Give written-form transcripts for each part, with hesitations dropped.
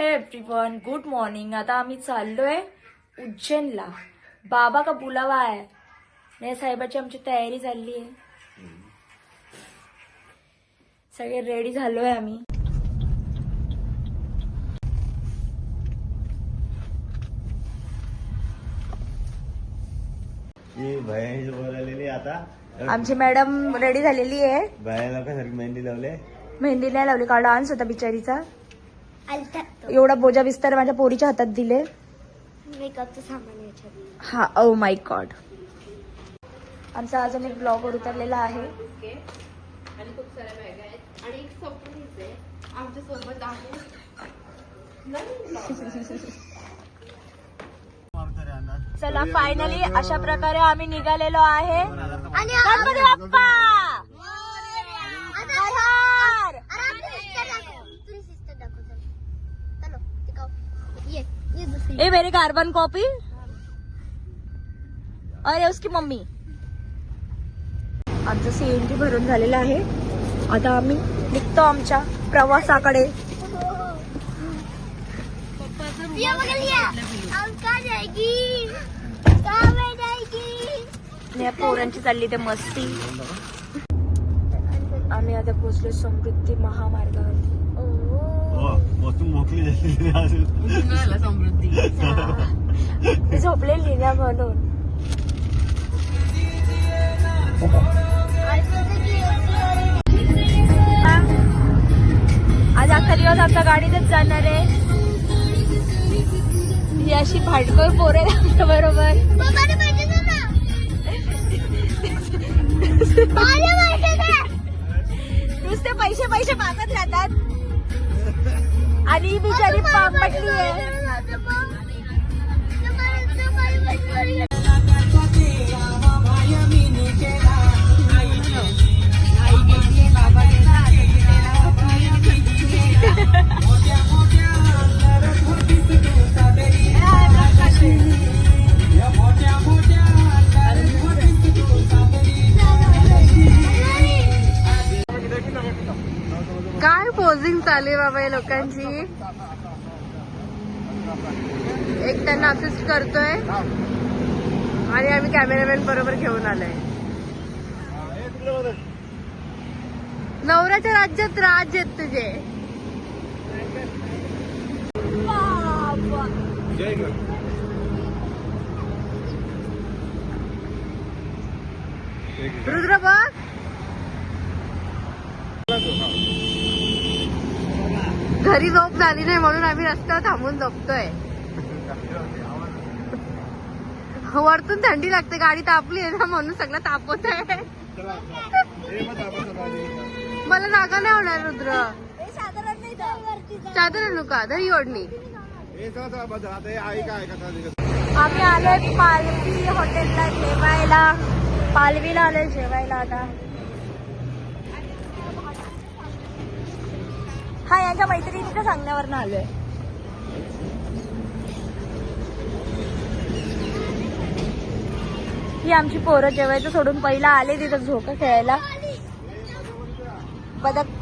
Hey everyone, good morning. आता आम्ही चाललोय उज्जैनला। बाबा का बुलावा आहे। नाही साहेबाची आमची तयारी झाली आहे, सगळे रेडी झालोय आम्ही। आता आमची मॅडम रेडी झालेली आहे। बायाला का सारखी मेहंदी लावले, मेहंदी नाही लावली, काल डान्स होता बिचारीचा। एवढा बोजा विस्तार माझ्या पोरीच्या हातात दिले। मेकअपचं सामान याच्यात। हा, ओ माय गॉड। आमचा अजून एक ब्लॉगर उतरलेला आहे आणि खूप साऱ्या बॅग आहेत आणि एक सरप्राईज आहे आमच्या सोबत आहे। चला, फायनली अशा प्रकारे आम्ही निघालेलो आहे। गणपती बाप्पा ए मेरी कार्बन कॉपी अरे उसकी मम्मी। आमचं सीएनजी भरून झालेलं आहे। आता आम्ही निघतो आमच्या प्रवासाकडे। या पोरांची चालली ते मस्ती। आम्ही आता पोहोचलो समृद्धी महामार्गावरती। मोकळी समृद्धी झोपलेली ना म्हणून। आज अख्खा दिवस आमच्या गाडीतच जाणार आहे। ही अशी भांडखोर पोर आहे आमच्या बरोबर। नुसते पैसे पैसे मागत राहतात आणि बिचारी पापटली आहे। काय पोझिंग चालू आहे बाबा या लोकांची। एक त्यांना असिस्ट करतोय आणि आम्ही कॅमेरामॅन बरोबर घेऊन आलोय। नवऱ्याच्या राज्यात राज आहेत तुझे। रुद्र बघ, घरी झोप झाली नाही म्हणून आम्ही रस्त्यावर थांबून झोपतोय। वरतून थंडी लागते, गाडी तापली आहे ना म्हणून सगळं तापवत आहे। मला जागा नाही होणार रुद्र। चादर आणू का? दही ओढणी। आम्ही आलोय पालवी हॉटेलला जेवायला। पालवीला आलोय जेवायला आता। हा, यांच्या मैत्रिणीच्या सांगण्यावरनं आलोय। ही आमची पोरं जेवायचं सोडून पहिला आले तिथं झोका खेळायला। बदक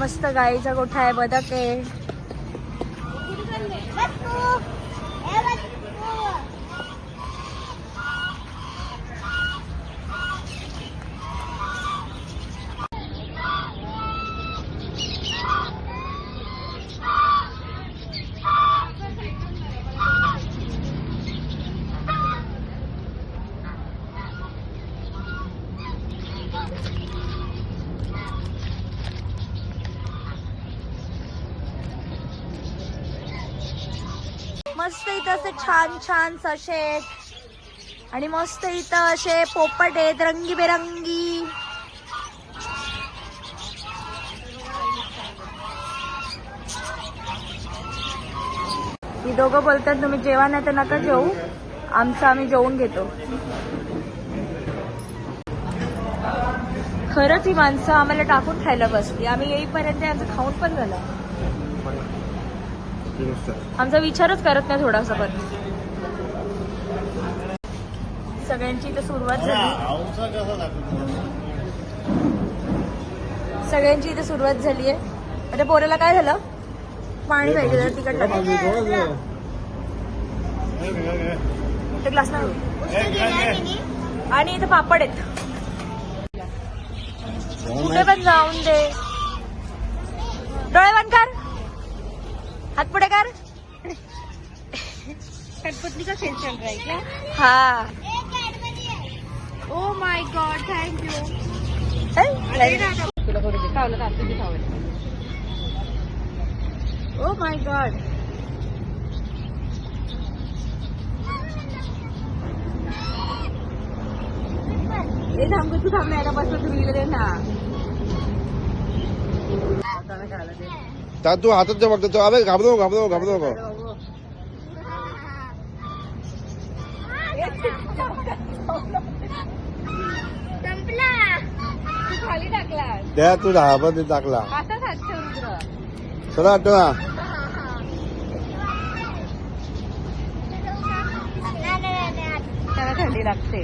मस्त गाईचा गोठा आहे, बदक आहे। मस्त इथं असे छान छान ससे आहेत आणि मस्त इथं असे पोपट आहेत रंगीबेरंगी। ही दोघं बोलतात तुम्ही जेवा नाही तर नका जेवू, आमचं आम्ही जेवून घेतो। खरंच ही माणसं आम्हाला टाकून खायला बसली। आम्ही येईपर्यंत यांचं खाऊन पण झालं। आमचा विचारच करत नाही थोडासा पण। सगळ्यांची इथं सुरुवात झाली। सगळ्यांची इथे सुरुवात झाली आहे। आता पोराला काय झालं? पाणी पाहिजे जरा तिकट लागलं. ग्लास ना. आणि इथे पापड आहेत. कुठे पण जाऊन दे. डोळे बंद कर. हात पुढे कर. कठपुतली का खेळ चल रहा है क्या? हा. Oh my God, thank you. तुला करू दे. खावलं का? तुझी खावलं. Oh my God. हे थांबू तू थांबला याला बसलं तू गेलं दे ना. तू हातात जे बघतो अबे घाबरू घाबरू घाबरू नको. संपला. तू खाली टाकला. त्या तू धाबा टाकला. असाच हात ठेव रुद्र. चला आठव ना. त्याला थंडी लागते.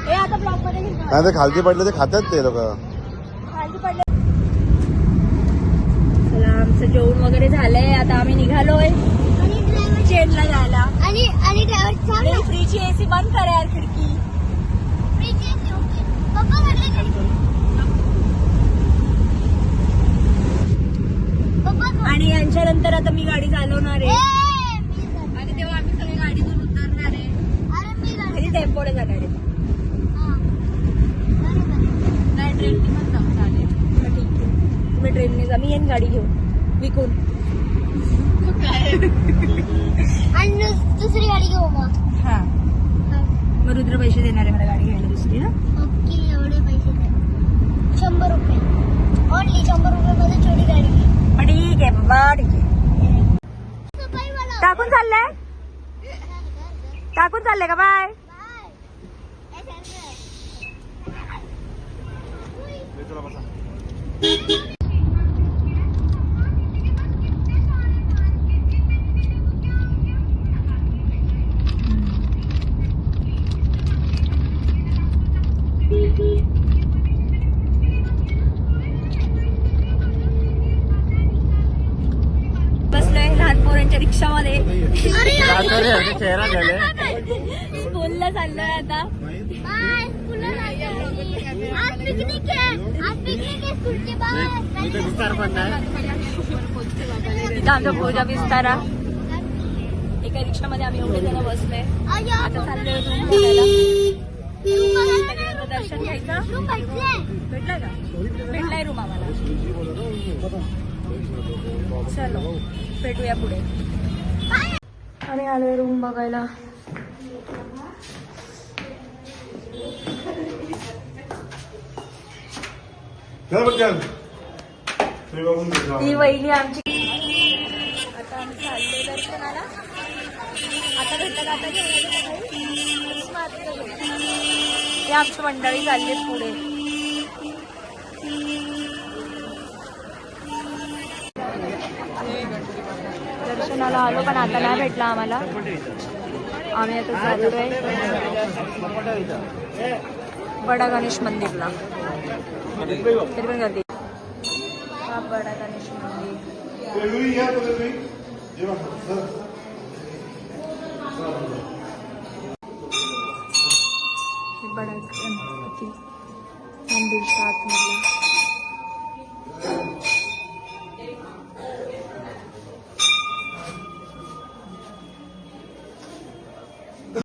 हे आता ब्लॉक मध्ये घेऊन नाही तर खालती पडले ते खातात ते लोक. खाली पडले. चला आमचं जेवण वगैरे झालंय. आता आम्ही निघालोय चेनला जायला. आणि ड्रायव्हर फ्रीची एसी बंद करा यार खिडकी. पप्पा म्हटले पप्पा आणि यांच्यानंतर आता मी गाडी चालवणार आहे. आणि तेव्हा आम्ही सगळे गाडीतून उतरणार आहे. अरे मी खाली टेम्पोने जाणार आहे. नाही ट्रेननी पण जाऊ चालेल. मग ठीक आहे. तुम्ही ट्रेनने जा. मी येईन गाडी घेऊन विकून. आणि दुसरी गाडी घेऊ मग. हा मग रुद्र पैसे देणार आहे मला गाडी घ्यायला दुसरी ना. ओके, एवढे पैसे द्या. 100 रुपये ओनली. 100 रुपये छोटी गाडी घे. मग ठीक आहे बाबा ठीक आहे. सफाईवाला. टाकून चाललंय. टाकून चाललंय का? बाय. बसलोय लहान पोरांच्या रिक्षामध्ये. चेहरा झाले. स्कूलला चाललोय आता. बाय. स्कूलला जायचं. आज पिकनिक आहे. आज पिकनिक आहे स्कूलची. बाय. विस्तार पण नाही. इथं आमचा पूजा विस्तारा. एका रिक्षामध्ये आम्ही एवढे जण बसलोय. आता चाललोय रूम बघायला. दर्शन घ्यायचं. भेटलाय का? भेटलाय रूम आम्हाला. चलो भेटूया पुढे. आम्ही आलोय रूम बघायला. ही वहिनी आमची. आता आम्ही चाललोय दर्शनाला. आता भेटलं का? आता हे आमची मंडळी चालली पुढे. दर्शनाला आलो पण आता नाही भेटला आम्हाला. आम्ही आता चाललोय बडा गणेश मंदिरला. तरी पण गर्दी. हा बडा गणेश मंदिर. बडा गणपती मंदिर आतमधला.